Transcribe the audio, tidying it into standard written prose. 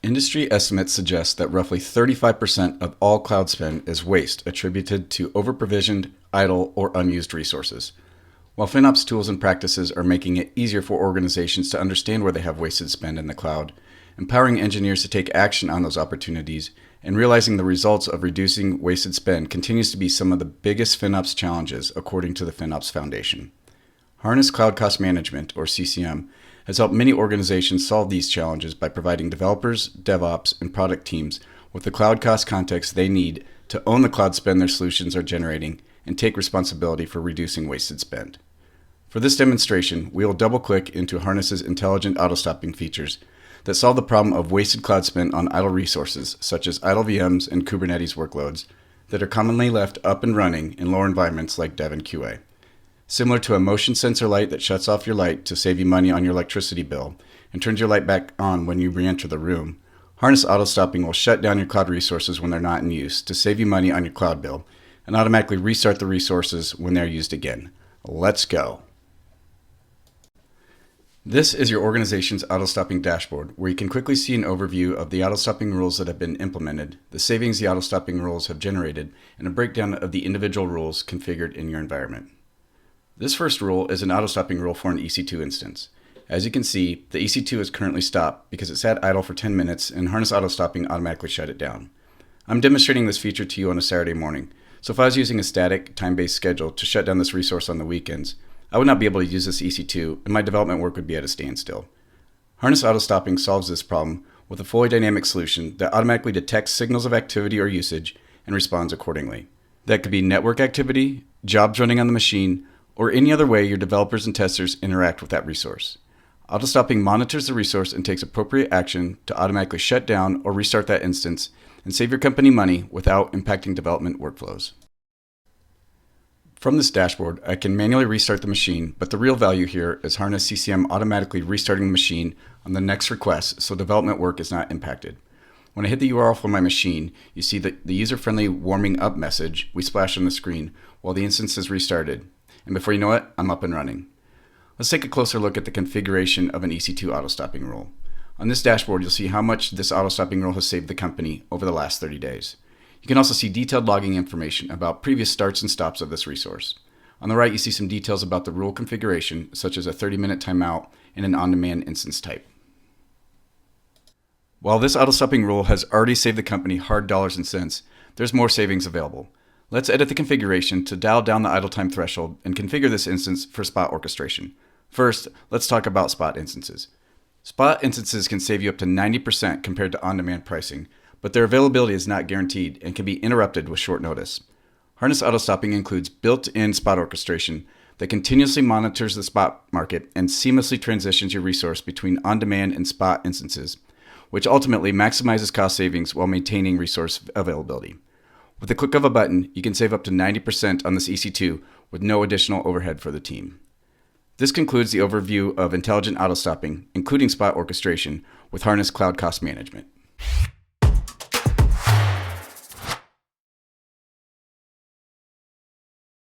Industry estimates suggest that roughly 35% of all cloud spend is waste attributed to over-provisioned, idle, or unused resources. While FinOps tools and practices are making it easier for organizations to understand where they have wasted spend in the cloud, empowering engineers to take action on those opportunities, and realizing the results of reducing wasted spend continues to be some of the biggest FinOps challenges according to the FinOps Foundation. Harness Cloud Cost Management, or CCM, has helped many organizations solve these challenges by providing developers, DevOps, and product teams with the cloud cost context they need to own the cloud spend their solutions are generating and take responsibility for reducing wasted spend. For this demonstration, we will double-click into Harness's intelligent auto-stopping features that solve the problem of wasted cloud spend on idle resources, such as idle VMs and Kubernetes workloads, that are commonly left up and running in lower environments like Dev and QA. Similar to a motion sensor light that shuts off your light to save you money on your electricity bill and turns your light back on when you re-enter the room, Harness AutoStopping will shut down your cloud resources when they're not in use to save you money on your cloud bill and automatically restart the resources when they're used again. Let's go. This is your organization's auto-stopping dashboard, where you can quickly see an overview of the auto-stopping rules that have been implemented, the savings the auto-stopping rules have generated, and a breakdown of the individual rules configured in your environment. This first rule is an auto-stopping rule for an EC2 instance. As you can see, the EC2 is currently stopped because it sat idle for 10 minutes and Harness AutoStopping automatically shut it down. I'm demonstrating this feature to you on a Saturday morning, so if I was using a static, time-based schedule to shut down this resource on the weekends, I would not be able to use this EC2 and my development work would be at a standstill. Harness AutoStopping solves this problem with a fully dynamic solution that automatically detects signals of activity or usage and responds accordingly. That could be network activity, jobs running on the machine, or any other way your developers and testers interact with that resource. AutoStopping monitors the resource and takes appropriate action to automatically shut down or restart that instance and save your company money without impacting development workflows. From this dashboard, I can manually restart the machine, but the real value here is Harness CCM automatically restarting the machine on the next request so development work is not impacted. When I hit the URL for my machine, you see the user-friendly warming up message we splash on the screen while the instance is restarted. And before you know it, I'm up and running. Let's take a closer look at the configuration of an EC2 auto-stopping rule. On this dashboard, you'll see how much this auto-stopping rule has saved the company over the last 30 days. You can also see detailed logging information about previous starts and stops of this resource. On the right, you see some details about the rule configuration, such as a 30-minute timeout and an on-demand instance type. While this auto-stopping rule has already saved the company hard dollars and cents, there's more savings available. Let's edit the configuration to dial down the idle time threshold and configure this instance for spot orchestration. First, let's talk about spot instances. Spot instances can save you up to 90% compared to on-demand pricing, but their availability is not guaranteed and can be interrupted with short notice. Harness AutoStopping includes built-in spot orchestration that continuously monitors the spot market and seamlessly transitions your resource between on-demand and spot instances, which ultimately maximizes cost savings while maintaining resource availability. With the click of a button, you can save up to 90% on this EC2 with no additional overhead for the team. This concludes the overview of intelligent auto-stopping, including spot orchestration, with Harness Cloud Cost Management.